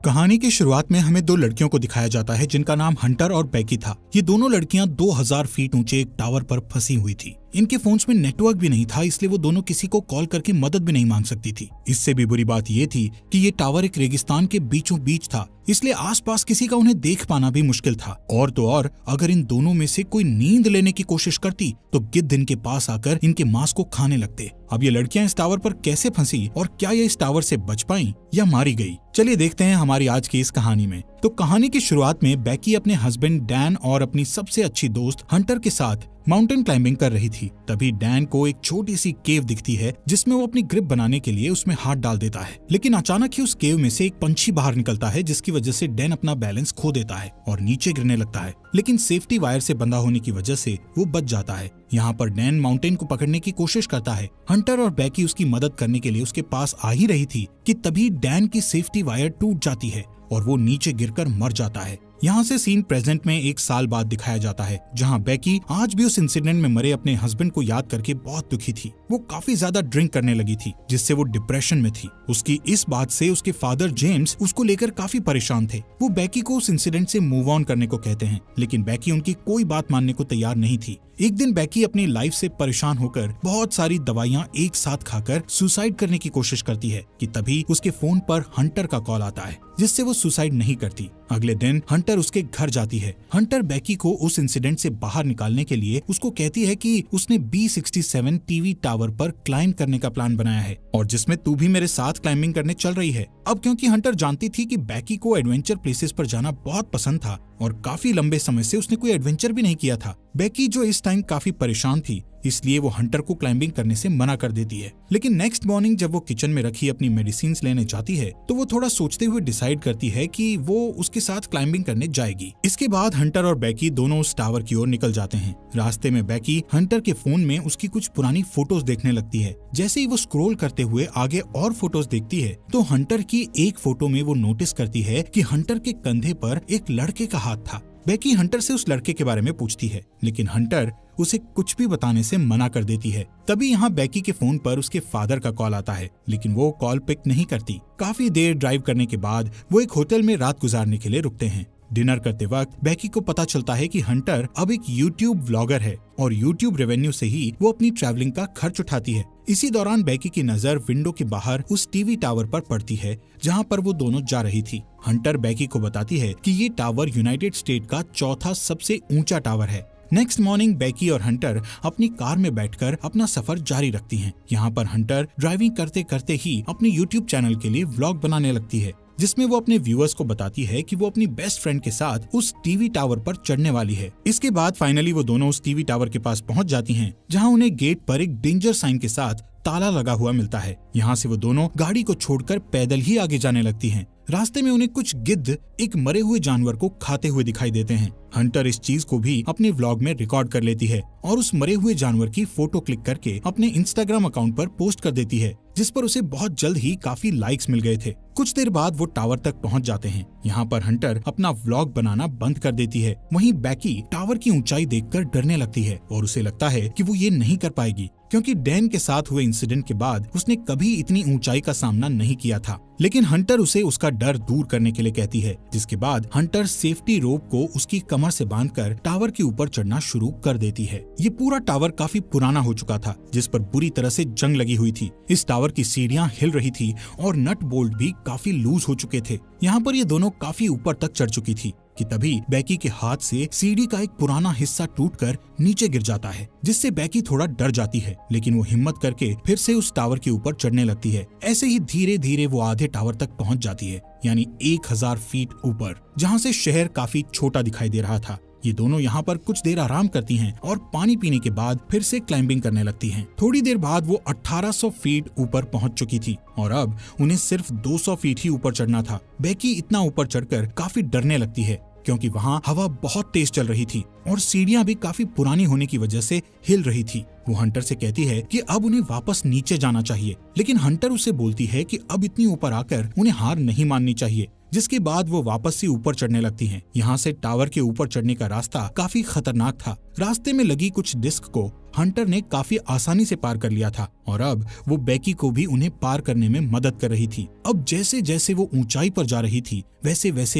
कहानी की शुरुआत में हमें दो लड़कियों को दिखाया जाता है जिनका नाम हंटर और बैकी था। ये दोनों लड़कियां 2000 फीट ऊंचे एक टावर पर फंसी हुई थी। इनके फोन्स में नेटवर्क भी नहीं था, इसलिए वो दोनों किसी को कॉल करके मदद भी नहीं मांग सकती थी। इससे भी बुरी बात ये थी कि ये टावर एक रेगिस्तान के बीचों बीच था, इसलिए आसपास किसी का उन्हें देख पाना भी मुश्किल था। और तो और अगर इन दोनों में से कोई नींद लेने की कोशिश करती तो गिद्ध इनके पास आकर इनके मांस को खाने लगते। अब ये लड़कियां इस टावर पर कैसे फंसी और क्या ये इस टावर से बच पाई या मारी गई, चलिए देखते हैं हमारी आज की इस कहानी में। तो कहानी की शुरुआत में बैकी अपने हस्बैंड डैन और अपनी सबसे अच्छी दोस्त हंटर के साथ माउंटेन क्लाइंबिंग कर रही थी। तभी डैन को एक छोटी सी केव दिखती है जिसमें वो अपनी ग्रिप बनाने के लिए उसमें हाथ डाल देता है। लेकिन अचानक ही उस केव में से एक पंछी बाहर निकलता है, जिसकी वजह से डैन अपना बैलेंस खो देता है और नीचे गिरने लगता है। लेकिन सेफ्टी वायर से बंधा होने की वजह से वो बच जाता है। यहाँ पर डैन माउंटेन को पकड़ने की कोशिश करता है। हंटर और बैकी उसकी मदद करने के लिए उसके पास आ ही रही थी कि तभी डैन की सेफ्टी वायर टूट जाती है और वो नीचे गिरकर मर जाता है। यहाँ से सीन प्रेजेंट में 1 साल बाद दिखाया जाता है, जहाँ बैकी आज भी उस इंसिडेंट में मरे अपने हस्बैंड को याद करके बहुत दुखी थी। वो काफी ज्यादा ड्रिंक करने लगी थी, जिससे वो डिप्रेशन में थी। उसकी इस बात से उसके फादर जेम्स उसको लेकर काफी परेशान थे। वो बैकी को उस इंसिडेंट से मूव ऑन करने को कहते हैं, लेकिन बैकी उनकी कोई बात मानने को तैयार नहीं थी। एक दिन बैकी अपनी लाइफ से परेशान होकर बहुत सारी दवाइयाँ एक साथ खाकर सुसाइड करने की कोशिश करती है कि तभी उसके फोन पर हंटर का कॉल आता है, जिससे वो सुसाइड नहीं करती। अगले दिन हंटर उसके घर जाती है। हंटर बैकी को उस इंसिडेंट से बाहर निकालने के लिए उसको कहती है कि उसने B67 टीवी टावर पर क्लाइंब करने का प्लान बनाया है और जिसमें तू भी मेरे साथ क्लाइंबिंग करने चल रही है। अब क्योंकि हंटर जानती थी कि बैकी को एडवेंचर प्लेसेस पर जाना बहुत पसंद था और काफी लंबे समय से उसने कोई एडवेंचर भी नहीं किया था, बैकी जो इस टाइम काफी परेशान थी, इसलिए वो हंटर को क्लाइंबिंग करने से मना कर देती है। लेकिन नेक्स्ट मॉर्निंग जब वो किचन में रखी अपनी मेडिसिन लेने जाती है तो वो थोड़ा सोचते हुए डिसाइड करती है कि वो उसके साथ क्लाइंबिंग करने जाएगी। इसके बाद हंटर और बैकी दोनों उस टावर की ओर निकल जाते हैं। रास्ते में बैकी हंटर के फोन में उसकी कुछ पुरानी फोटोज देखने लगती है। जैसे ही वो स्क्रॉल करते हुए आगे और फोटोज देखती है तो हंटर की एक फोटो में वो नोटिस करती है कि हंटर के कंधे पर एक लड़के का हाथ था। बैकी हंटर से उस लड़के के बारे में पूछती है, लेकिन हंटर उसे कुछ भी बताने से मना कर देती है। तभी यहाँ बैकी के फोन पर उसके फादर का कॉल आता है, लेकिन वो कॉल पिक नहीं करती। काफी देर ड्राइव करने के बाद वो एक होटल में रात गुजारने के लिए रुकते हैं। डिनर करते वक्त बैकी को पता चलता है कि हंटर अब एक यूट्यूब व्लॉगर है और यूट्यूब रेवेन्यू से ही वो अपनी ट्रैवलिंग का खर्च उठाती है। इसी दौरान बैकी की नजर विंडो के बाहर उस टीवी टावर पर पड़ती है जहां पर वो दोनों जा रही थी। हंटर बैकी को बताती है कि ये टावर यूनाइटेड स्टेट का चौथा सबसे ऊंचा टावर है। नेक्स्ट मॉर्निंग बैकी और हंटर अपनी कार में बैठकर अपना सफर जारी रखती हैं। यहाँ पर हंटर ड्राइविंग करते करते ही अपने यूट्यूब चैनल के लिए व्लॉग बनाने लगती है, जिसमें वो अपने व्यूअर्स को बताती है कि वो अपनी बेस्ट फ्रेंड के साथ उस टीवी टावर पर चढ़ने वाली है। इसके बाद फाइनली वो दोनों उस टीवी टावर के पास पहुंच जाती हैं, जहां उन्हें गेट पर एक डेंजर साइन के साथ ताला लगा हुआ मिलता है। यहाँ से वो दोनों गाड़ी को छोड़कर पैदल ही आगे जाने लगती हैं। रास्ते में उन्हें कुछ गिद्ध एक मरे हुए जानवर को खाते हुए दिखाई देते हैं। हंटर इस चीज को भी अपने व्लॉग में रिकॉर्ड कर लेती है और उस मरे हुए जानवर की फोटो क्लिक करके अपने इंस्टाग्राम अकाउंट पर पोस्ट कर देती है, जिस पर उसे बहुत जल्द ही काफी लाइक्स मिल गए थे। कुछ देर बाद वो टावर तक पहुंच जाते हैं। यहाँ पर हंटर अपना व्लॉग बनाना बंद कर देती है। वहीं बैकी टावर की ऊंचाई देखकर डरने लगती है और उसे लगता है कि वो ये नहीं कर पाएगी, क्योंकि डैन के साथ हुए इंसिडेंट के बाद उसने कभी इतनी ऊंचाई का सामना नहीं किया था। लेकिन हंटर उसे उसका डर दूर करने के लिए कहती है, जिसके बाद हंटर सेफ्टी रोप को उसकी कमर से बांधकर टावर के ऊपर चढ़ना शुरू कर देती है। ये पूरा टावर काफी पुराना हो चुका था, जिस पर बुरी तरह से जंग लगी हुई थी। इस टावर की सीढ़ियां हिल रही थी और नट बोल्ट भी काफी लूज हो चुके थे। यहाँ पर ये दोनों काफी ऊपर तक चढ़ चुकी थी कि तभी बैकी के हाथ से सीढ़ी का एक पुराना हिस्सा टूटकर नीचे गिर जाता है, जिससे बैकी थोड़ा डर जाती है। लेकिन वो हिम्मत करके फिर से उस टावर के ऊपर चढ़ने लगती है। ऐसे ही धीरे धीरे वो आधे टावर तक पहुंच जाती है, यानी 1000 फीट ऊपर, जहाँ से शहर काफी छोटा दिखाई दे रहा था। ये दोनों यहाँ पर कुछ देर आराम करती हैं और पानी पीने के बाद फिर से क्लाइंबिंग करने लगती हैं। थोड़ी देर बाद वो 1800 फीट ऊपर पहुँच चुकी थी और अब उन्हें सिर्फ 200 फीट ही ऊपर चढ़ना था। बैकी इतना ऊपर चढ़कर काफी डरने लगती है, क्योंकि वहाँ हवा बहुत तेज चल रही थी और सीढ़ियाँ भी काफी पुरानी होने की वजह से हिल रही थी। वो हंटर से कहती है कि अब उन्हें वापस नीचे जाना चाहिए, लेकिन हंटर उसे बोलती है कि अब इतनी ऊपर आकर उन्हें हार नहीं माननी चाहिए। जिसके बाद वो वापस से ऊपर चढ़ने लगती हैं। यहाँ से टावर के ऊपर चढ़ने का रास्ता काफी खतरनाक था। रास्ते में लगी कुछ डिस्क को हंटर ने काफी आसानी से पार कर लिया था और अब वो बेकी को भी उन्हें पार करने में मदद कर रही थी। अब जैसे जैसे वो ऊंचाई पर जा रही थी वैसे वैसे